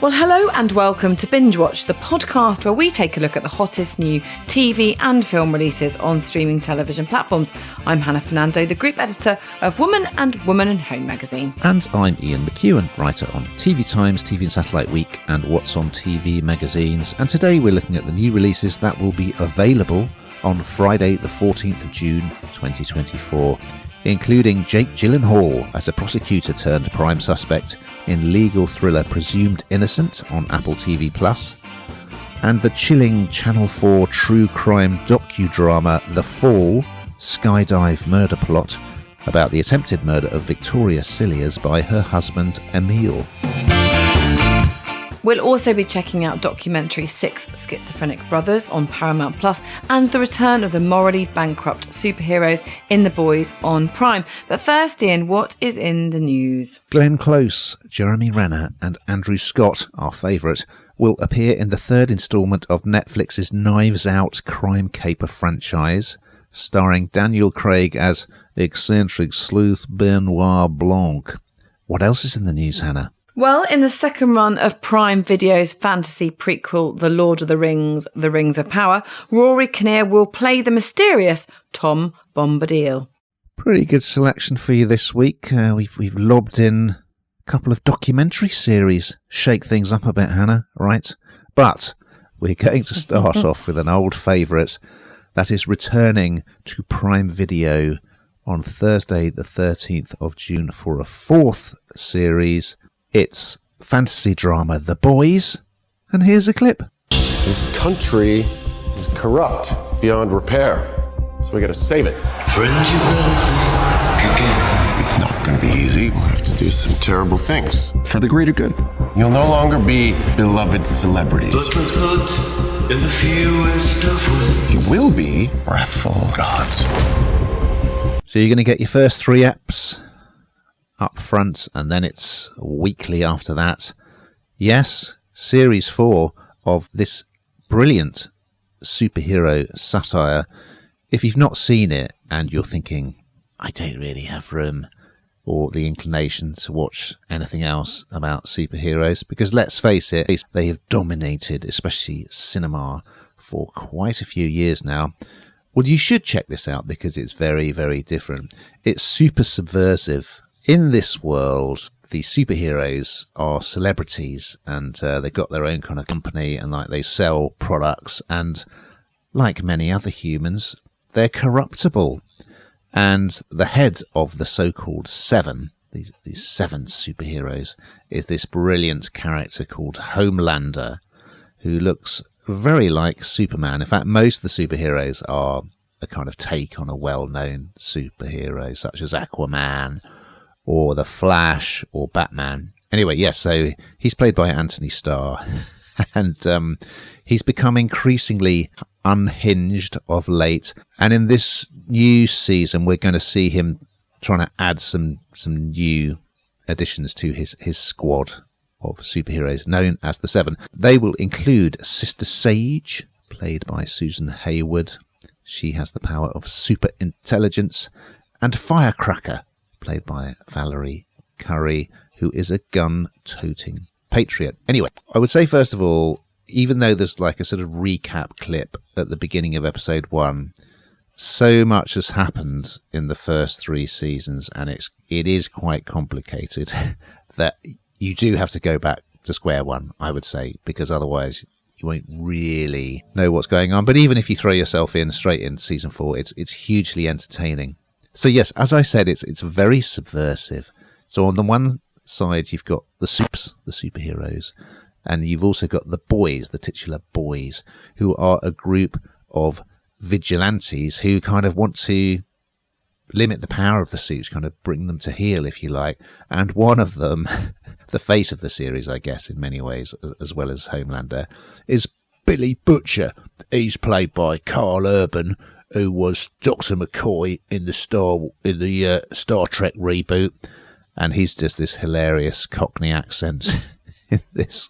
Well, hello and welcome to Binge Watch, the podcast where we take a look at the hottest new TV and film releases on streaming television platforms. I'm Hannah Fernando, the group editor of Woman and Woman and Home magazine. And I'm Ian MacEwan, writer on TV Times, TV and Satellite Week and What's on TV magazines. And today we're looking at the new releases that will be available on Friday the 14th of June 2024. Including Jake Gyllenhaal as a prosecutor turned prime suspect in legal thriller Presumed Innocent on Apple TV+, and the chilling Channel 4 true crime docudrama The Fall, Skydive Murder Plot, about the attempted murder of Victoria Cilliers by her husband Emile. We'll also be checking out documentary Six Schizophrenic Brothers on Paramount Plus and the return of the morally bankrupt superheroes in The Boys on Prime. But first, Ian, what is in the news? Glenn Close, Jeremy Renner and Andrew Scott, our favourite, will appear in the third instalment of Netflix's Knives Out crime caper franchise, starring Daniel Craig as eccentric sleuth Benoit Blanc. What else is in the news, Hannah? Well, in the second run of Prime Video's fantasy prequel, The Lord of the Rings, The Rings of Power, Rory Kinnear will play the mysterious Tom Bombadil. Pretty good selection for you this week. We've lobbed in a couple of documentary series. Shake things up a bit, Hannah, right? But we're going to start off with an old favourite that is returning to Prime Video on Thursday the 13th of June for a fourth series. It's fantasy drama The Boys, and here's a clip. This country is corrupt beyond repair, so we gotta save it. Friends, you better think again. It's not gonna be easy. We'll have to do some terrible things. For the greater good. You'll no longer be beloved celebrities. But with good in the fewest of ways. You will be wrathful gods. So you're going to get your first 3 eps up front, and then it's weekly after that. Yes, Series 4 of this brilliant superhero satire. If you've not seen it and you're thinking, I don't really have room or the inclination to watch anything else about superheroes, because let's face it, they have dominated, especially cinema, for quite a few years now. Well, you should check this out because it's very, very different. It's super subversive. In this world, the superheroes are celebrities and they've got their own kind of company and they sell products, and like many other humans, they're corruptible. And the head of the so-called Seven, these 7 superheroes, is this brilliant character called Homelander, who looks very like Superman. In fact, most of the superheroes are a kind of take on a well-known superhero, such as Aquaman, or The Flash, or Batman. Anyway, yes, so he's played by Anthony Starr, and he's become increasingly unhinged of late. And in this new season, we're going to see him trying to add some new additions to his squad of superheroes, known as the Seven. They will include Sister Sage, played by Susan Hayward. She has the power of super intelligence, and Firecracker, played by Valerie Curry, who is a gun-toting patriot. Anyway, I would say, first of all, even though there's like a sort of recap clip at the beginning of episode 1, so much has happened in the first 3 seasons, and it is quite complicated that you do have to go back to square one, I would say, because otherwise you won't really know what's going on. But even if you throw yourself in straight into season 4, it's hugely entertaining. So yes, as I said, it's very subversive. So on the one side, you've got the superheroes, and you've also got the boys, the titular boys, who are a group of vigilantes who kind of want to limit the power of the suits, kind of bring them to heel, if you like. And one of them, the face of the series, I guess, in many ways, as well as Homelander, is Billy Butcher. He's played by Carl Urban, who was Dr. McCoy in the Star Trek reboot, and he's just this hilarious Cockney accent in this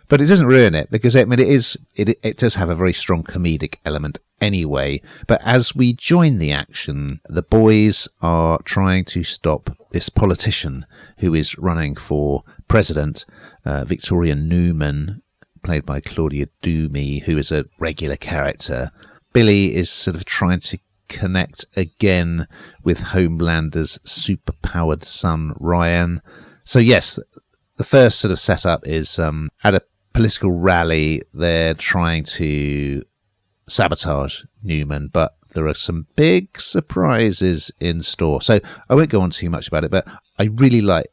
But it doesn't ruin it, because it does have a very strong comedic element anyway. But as we join the action, the boys are trying to stop this politician who is running for president, Victoria Newman, played by Claudia Dumi, who is a regular character. Billy is sort of trying to connect again with Homelander's superpowered son, Ryan. So yes, the first sort of setup is at a political rally, they're trying to sabotage Newman, but there are some big surprises in store. So I won't go on too much about it, but I really like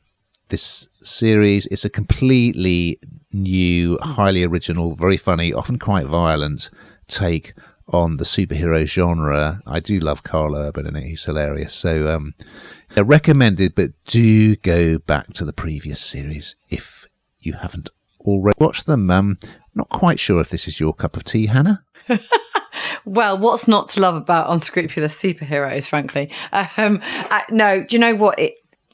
this series. It's a completely new, highly original, very funny, often quite violent take on the superhero genre. I do love Carl Urban in it. He's hilarious. So they're recommended, but do go back to the previous series if you haven't already watched them. Not quite sure if this is your cup of tea, Hannah. Well, what's not to love about unscrupulous superheroes, frankly? No, do you know what?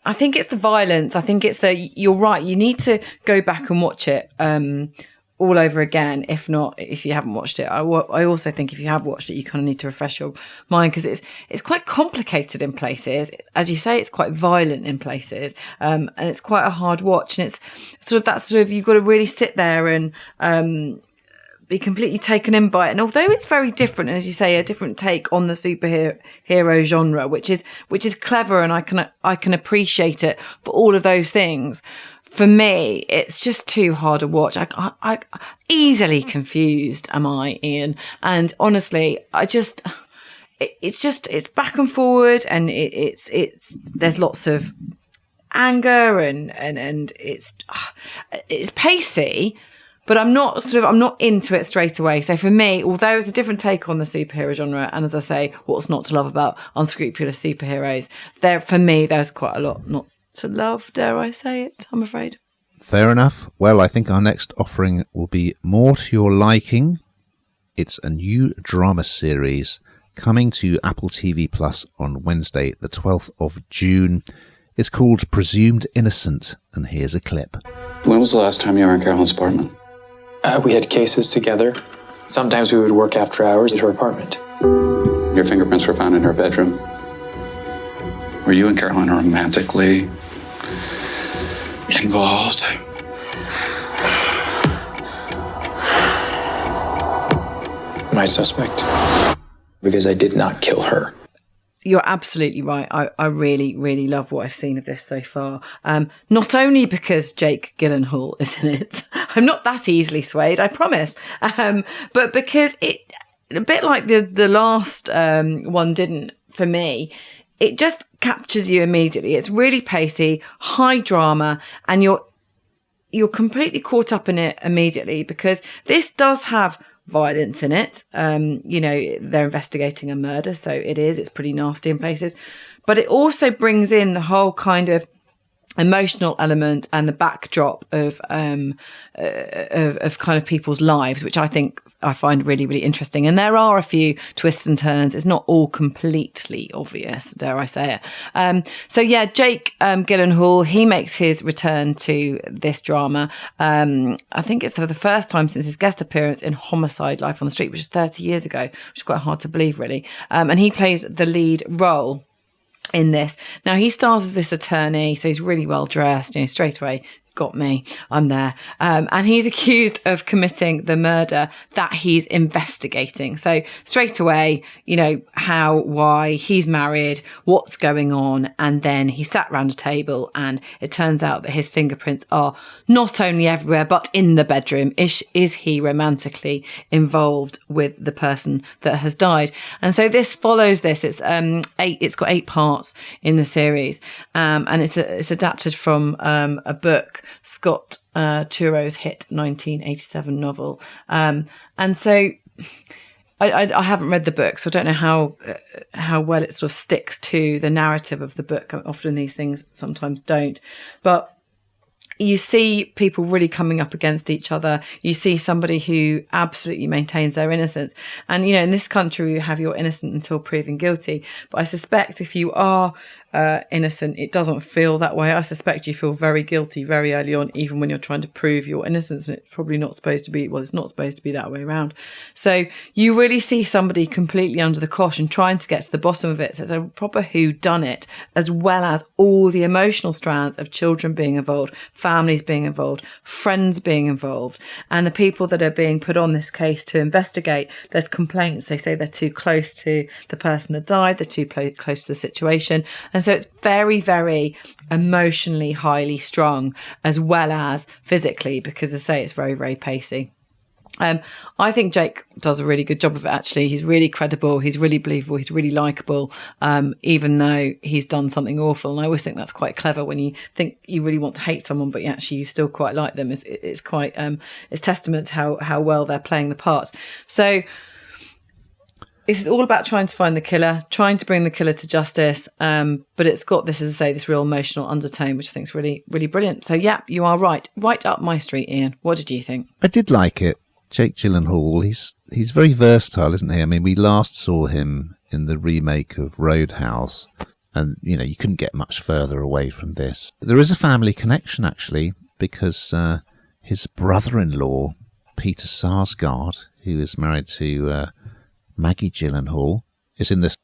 I think it's the violence. I think it's you're right. You need to go back and watch it all over again. If you haven't watched it, I also think if you have watched it, you kind of need to refresh your mind, because it's quite complicated in places. As you say, it's quite violent in places, and it's quite a hard watch. And it's you've got to really sit there and be completely taken in by it. And although it's very different, and as you say, a different take on the superhero genre, which is clever, and I can appreciate it for all of those things. For me, it's just too hard to watch. I easily confused, am I, Ian? And honestly, it's back and forward, and there's lots of anger and it's pacey. But I'm not into it straight away. So for me, although it's a different take on the superhero genre, and as I say, what's not to love about unscrupulous superheroes, for me, there's quite a lot not to love, dare I say it, I'm afraid. Fair enough. Well, I think our next offering will be more to your liking. It's a new drama series coming to Apple TV Plus on Wednesday, the 12th of June. It's called Presumed Innocent, and here's a clip. When was the last time you were in Carolyn's apartment? We had cases together. Sometimes we would work after hours at her apartment. Your fingerprints were found in her bedroom. Were you and Carolyn romantically involved? My suspect. Because I did not kill her. You're absolutely right. I really, really love what I've seen of this so far. Not only because Jake Gyllenhaal is in it. I'm not that easily swayed, I promise. But because it, a bit like the last one didn't for me, it just captures you immediately. It's really pacey, high drama, and you're completely caught up in it immediately, because this does have violence in it. They're investigating a murder, so it's pretty nasty in places, but it also brings in the whole kind of emotional element and the backdrop of kind of people's lives, which I find really, really interesting. And there are a few twists and turns. It's not all completely obvious, dare I say it. So yeah, Jake Gyllenhaal, he makes his return to this drama. I think it's for the first time since his guest appearance in Homicide: Life on the Street, which is 30 years ago, which is quite hard to believe, really. And he plays the lead role in this. Now, he stars as this attorney, so he's really well dressed, straight away, got me, I'm there. And he's accused of committing the murder that he's investigating. So straight away, how, why, he's married, what's going on. And then he sat around a table, and it turns out that his fingerprints are not only everywhere, but in the bedroom. Is he romantically involved with the person that has died? And so this follows this. It's got 8 parts in the series. And it's adapted from a book, Scott Turo's hit 1987 novel. And so I haven't read the book, so I don't know how well it sort of sticks to the narrative of the book. Often these things sometimes don't. But you see people really coming up against each other. You see somebody who absolutely maintains their innocence. And, in this country, you have you're innocent until proven guilty. But I suspect if you are innocent, it doesn't feel that way. I suspect you feel very guilty very early on, even when you're trying to prove your innocence, and it's probably not supposed to be, well, it's not supposed to be that way around. So you really see somebody completely under the cosh and trying to get to the bottom of it. So it's a proper whodunit, as well as all the emotional strands of children being involved, families being involved, friends being involved, and the people that are being put on this case to investigate. There's complaints. They say they're too close to the person that died, they're too close to the situation. And so it's very, very emotionally highly strung, as well as physically, because as I say, it's very, very pacey. I think Jake does a really good job of it, actually. He's really credible, he's really believable, he's really likeable, even though he's done something awful. And I always think that's quite clever, when you think you really want to hate someone, but actually you still quite like them. It's quite, it's testament to how well they're playing the part. So this is all about trying to find the killer, trying to bring the killer to justice, but it's got this, as I say, this real emotional undertone, which I think is really, really brilliant. So yeah, you are right up my street, Ian. What did you think? I did like it. Jake Gyllenhaal, he's very versatile, isn't he? I mean, we last saw him in the remake of Roadhouse, and, you know, you couldn't get much further away from this. There is a family connection, actually, because his brother-in-law, Peter Sarsgaard, who is married to Maggie Gyllenhaal, is in this.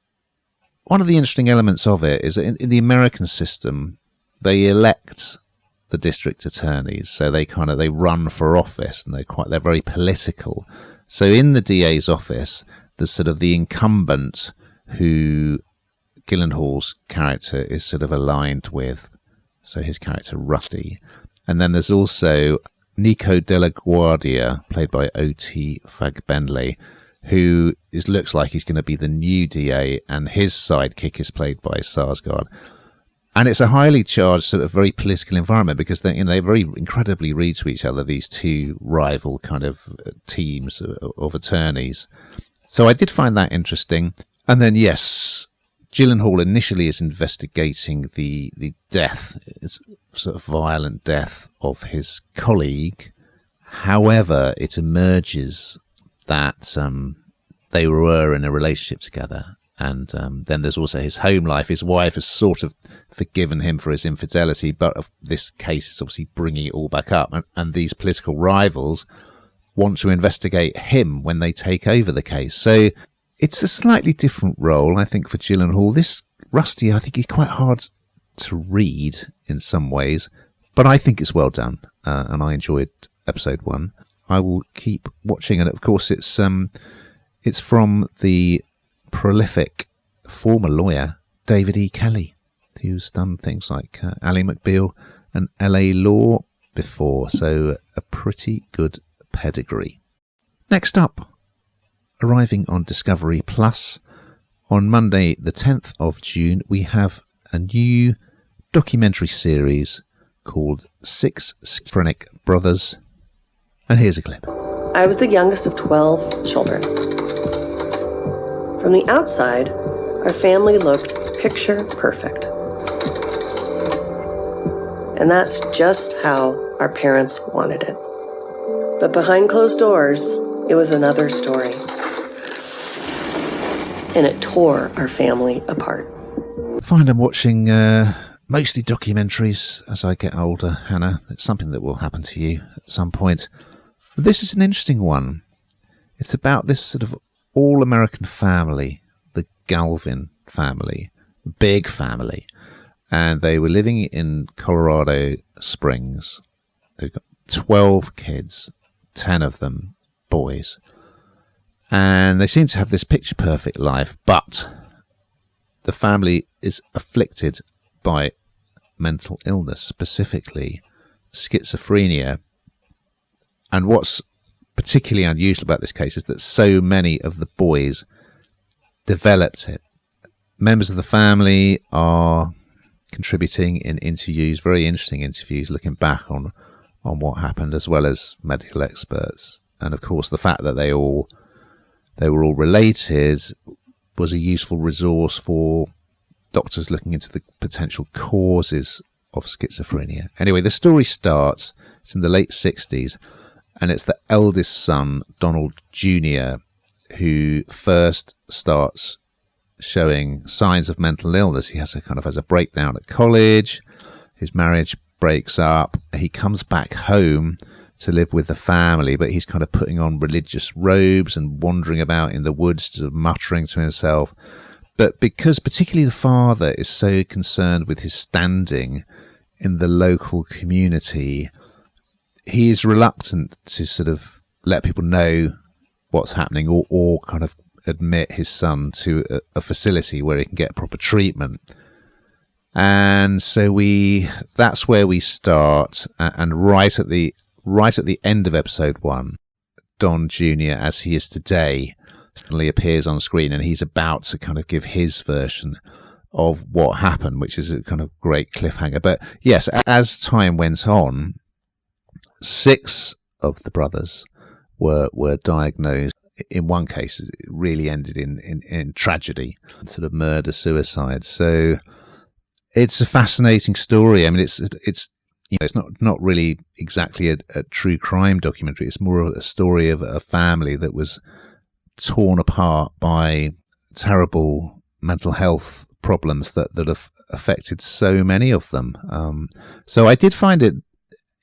One of the interesting elements of it is that in the American system, they elect the district attorneys, so they run for office, and they're very political. So in the DA's office, there's sort of the incumbent who Gyllenhaal's character is sort of aligned with, so his character Rusty, and then there's also Nico Della Guardia, played by O.T. Fagbenle, who looks like he's going to be the new DA, and his sidekick is played by Sarsgaard. And it's a highly charged, sort of very political environment, because they very incredibly read to each other, these two rival kind of teams of attorneys. So I did find that interesting. And then, yes, Gyllenhaal initially is investigating the death, it's sort of violent death of his colleague. However, it emerges that they were in a relationship together. And then there's also his home life. His wife has sort of forgiven him for his infidelity, but this case is obviously bringing it all back up. And these political rivals want to investigate him when they take over the case. So it's a slightly different role, I think, for Gyllenhaal. This Rusty, I think he's quite hard to read in some ways, but I think it's well done. And I enjoyed episode 1. I will keep watching. And of course, it's from the prolific former lawyer David E. Kelly, who's done things like Ally McBeal and LA Law before, so a pretty good pedigree. Next up, arriving on Discovery Plus on Monday the 10th of June, we have a new documentary series called Six Schizophrenic Brothers, and here's a clip. I was the youngest of 12 children. From the outside, our family looked picture perfect. And that's just how our parents wanted it. But behind closed doors, it was another story. And it tore our family apart. I find I'm watching mostly documentaries as I get older, Hannah. It's something that will happen to you at some point. But this is an interesting one. It's about this sort of all-American family, the Galvin family, big family, and they were living in Colorado Springs. They've got 12 kids, 10 of them boys, and they seem to have this picture-perfect life, but the family is afflicted by mental illness, specifically schizophrenia. And what's particularly unusual about this case is that so many of the boys developed it. Members of the family are contributing in interviews, very interesting interviews, looking back on what happened, as well as medical experts. And of course, the fact that they were all related was a useful resource for doctors looking into the potential causes of schizophrenia. Anyway, the story starts, it's in the late 60s, and it's the eldest son, Donald Jr., who first starts showing signs of mental illness. He has a breakdown at college. His marriage breaks up. He comes back home to live with the family, but he's kind of putting on religious robes and wandering about in the woods, sort of muttering to himself. But because particularly the father is so concerned with his standing in the local community, he is reluctant to sort of let people know what's happening or kind of admit his son to a facility where he can get proper treatment. And so that's where we start. And right at the end of episode 1, Don Jr., as he is today, suddenly appears on screen, and he's about to kind of give his version of what happened, which is a kind of great cliffhanger. But yes, as time went on, 6 of the brothers were diagnosed. In one case, it really ended in tragedy, sort of murder, suicide. So it's a fascinating story. I mean, it's not really exactly a true crime documentary. It's more a story of a family that was torn apart by terrible mental health problems that have affected so many of them. So I did find it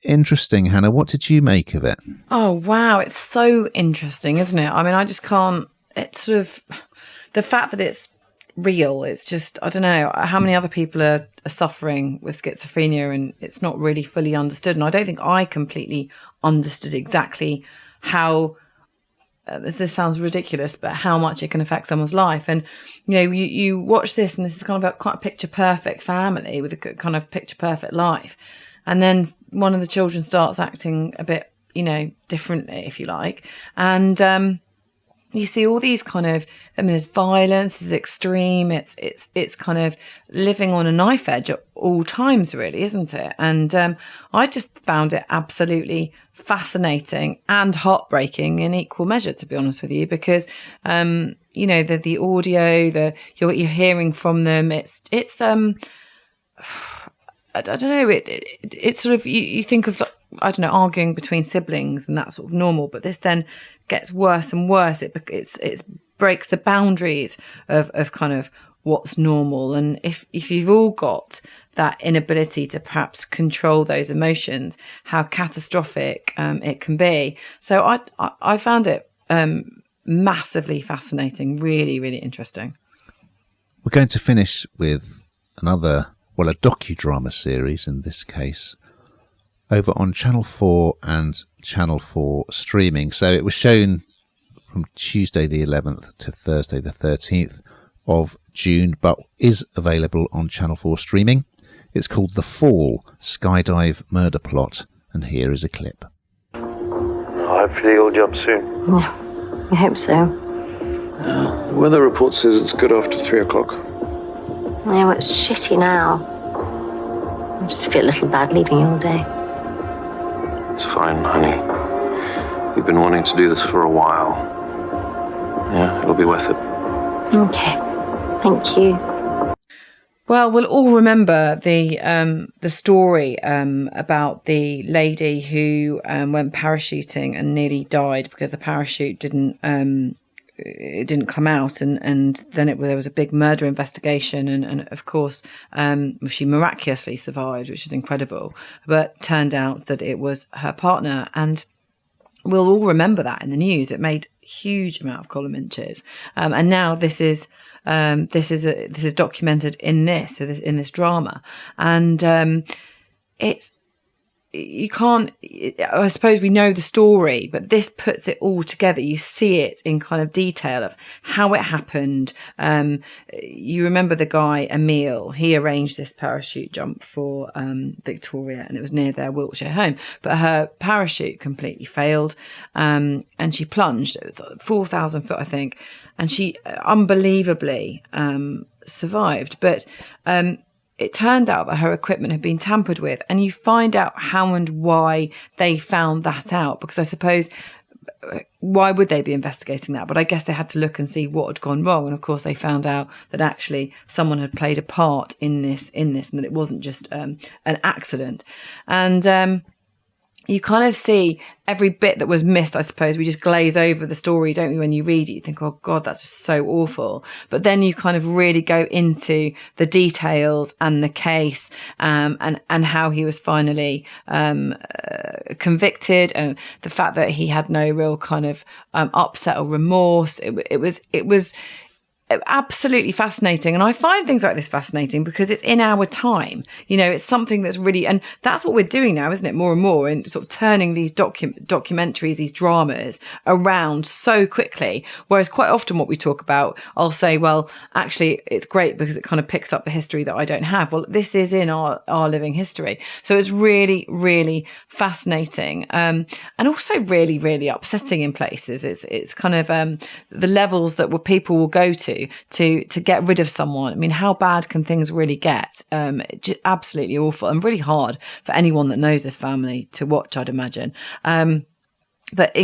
interesting. Hannah, what did you make of it? Oh, wow. It's so interesting, isn't it? I mean, I just can't, it's sort of the fact that it's real. It's just, I don't know how many other people are suffering with schizophrenia, and it's not really fully understood. And I don't think I completely understood exactly how, this sounds ridiculous, but how much it can affect someone's life. And, you watch this, and this is kind of quite a picture perfect family with a kind of picture perfect life. And then one of the children starts acting a bit, differently, if you like. And you see all these kind of, there's violence, there's extreme, it's kind of living on a knife edge at all times, really, isn't it? And I just found it absolutely fascinating and heartbreaking in equal measure, to be honest with you, because the audio, what you're hearing from them, it's I don't know. It's sort of, you think of, I don't know, arguing between siblings, and that's sort of normal. But this then gets worse and worse. It breaks the boundaries of kind of what's normal. And if you've all got that inability to perhaps control those emotions, how catastrophic it can be. So I found it massively fascinating, really, really interesting. We're going to finish with a docudrama series in this case, over on Channel 4 and Channel 4 streaming. So it was shown from Tuesday the 11th to Thursday the 13th of June, but is available on Channel 4 streaming. It's called The Fall, Skydive Murder Plot, and here is a clip. Hopefully you'll jump soon. Yeah, I hope so. The weather report says it's good after 3 o'clock. Yeah, well, it's shitty now. I just feel a little bad leaving you all day. It's fine, honey. We've been wanting to do this for a while. Yeah, it'll be worth it. Okay, thank you. Well, we'll all remember the story about the lady who went parachuting and nearly died because the parachute didn't come out, and then there was a big murder investigation, and of course she miraculously survived, which is incredible, but turned out that it was her partner. And we'll all remember that in the news. It made a huge amount of column inches, and now this is documented in this drama, and it's. You can't, I suppose we know the story, but this puts it all together. You see it in kind of detail of how it happened. You remember the guy, Emil, he arranged this parachute jump for Victoria, and it was near their Wiltshire home, but her parachute completely failed, and she plunged. It was 4,000 foot, I think, and she unbelievably survived. But it turned out that her equipment had been tampered with, and you find out how and why they found that out, because I suppose, why would they be investigating that? But I guess they had to look and see what had gone wrong, and of course they found out that actually someone had played a part in this, and that it wasn't just an accident. And you kind of see every bit that was missed, I suppose. We just glaze over the story, don't we? When you read it, you think, oh God, that's just so awful. But then you kind of really go into the details and the case, and how he was finally convicted, and the fact that he had no real kind of upset or remorse. It was absolutely fascinating. And I find things like this fascinating because it's in our time. You know, it's something that's really, and that's what we're doing now, isn't it? More and more, and sort of turning these documentaries, these dramas around so quickly. Whereas quite often what we talk about, I'll say, well, actually it's great because it kind of picks up the history that I don't have. Well, this is in our living history. So it's really, really fascinating. And also really, really upsetting in places. It's kind of, the levels that people will go to get rid of someone. I mean, how bad can things really get? Just absolutely awful and really hard for anyone that knows this family to watch, I'd imagine. But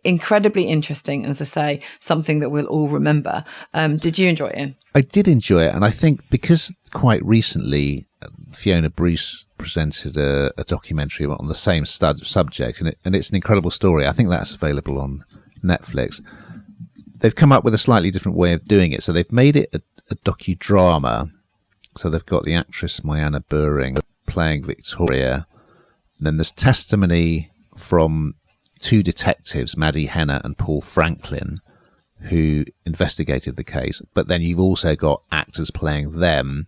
incredibly interesting, as I say, something that we'll all remember. Did you enjoy it, Ian? I did enjoy it, and I think because quite recently Fiona Bruce presented a documentary on the same subject, and it's an incredible story. I think that's available on Netflix. They've come up with a slightly different way of doing it. So they've made it a docudrama. So they've got the actress Mariana Buring playing Victoria. And then there's testimony from two detectives, Maddie Henner and Paul Franklin, who investigated the case. But then you've also got actors playing them,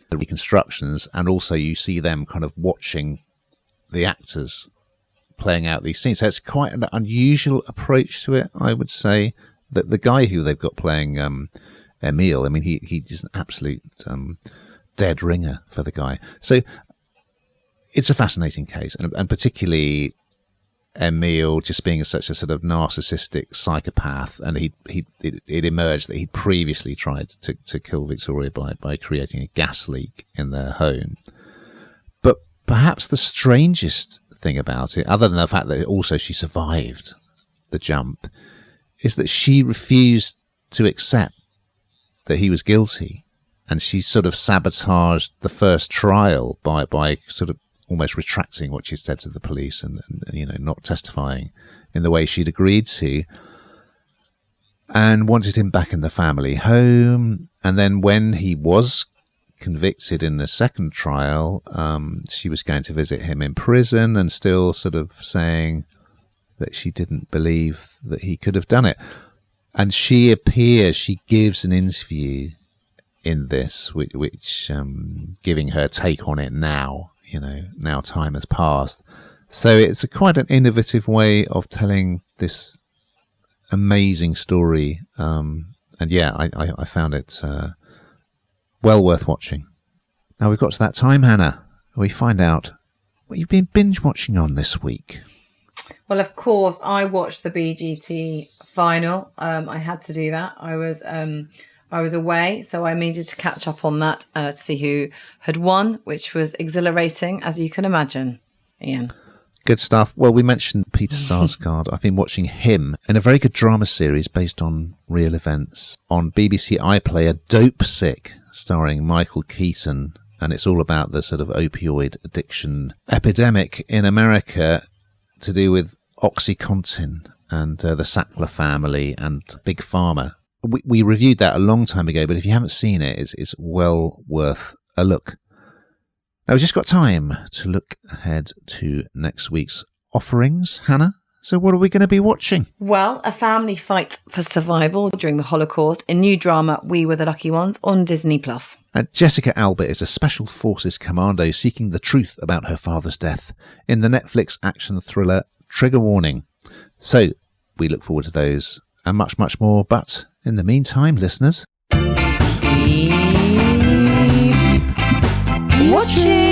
the reconstructions, and also you see them kind of watching the actors playing out these scenes. So it's quite an unusual approach to it, I would say. The guy who they've got playing Emile, I mean, he's an absolute dead ringer for the guy. So it's a fascinating case, and particularly Emile just being such a sort of narcissistic psychopath, and it emerged that he'd previously tried to kill Victoria by creating a gas leak in their home. But perhaps the strangest thing about it, other than the fact that also she survived the jump, is that she refused to accept that he was guilty, and she sort of sabotaged the first trial by sort of almost retracting what she said to the police and not testifying in the way she'd agreed to, and wanted him back in the family home. And then when he was convicted in the second trial, she was going to visit him in prison and still sort of saying that she didn't believe that he could have done it. And she gives an interview in this, which giving her take on it now, now time has passed. So it's quite an innovative way of telling this amazing story. And yeah, I found it well worth watching. Now we've got to that time, Hannah, where we find out what you've been binge watching on this week. Well, of course, I watched the BGT final. I had to do that. I was away, so I needed to catch up on that to see who had won, which was exhilarating, as you can imagine, Ian. Good stuff. Well, we mentioned Peter Sarsgaard. I've been watching him in a very good drama series based on real events on BBC iPlayer, Dope Sick, starring Michael Keaton. And it's all about the sort of opioid addiction epidemic in America, to do with OxyContin and the Sackler family and Big Pharma. We reviewed that a long time ago, but if you haven't seen it, it's well worth a look. Now, we've just got time to look ahead to next week's offerings, Hannah. So what are we going to be watching? Well, a family fights for survival during the Holocaust in new drama We Were the Lucky Ones on Disney+. And Jessica Alba is a Special Forces commando seeking the truth about her father's death in the Netflix action thriller Trigger Warning. So we look forward to those and much, much more. But in the meantime, listeners, Keep watching.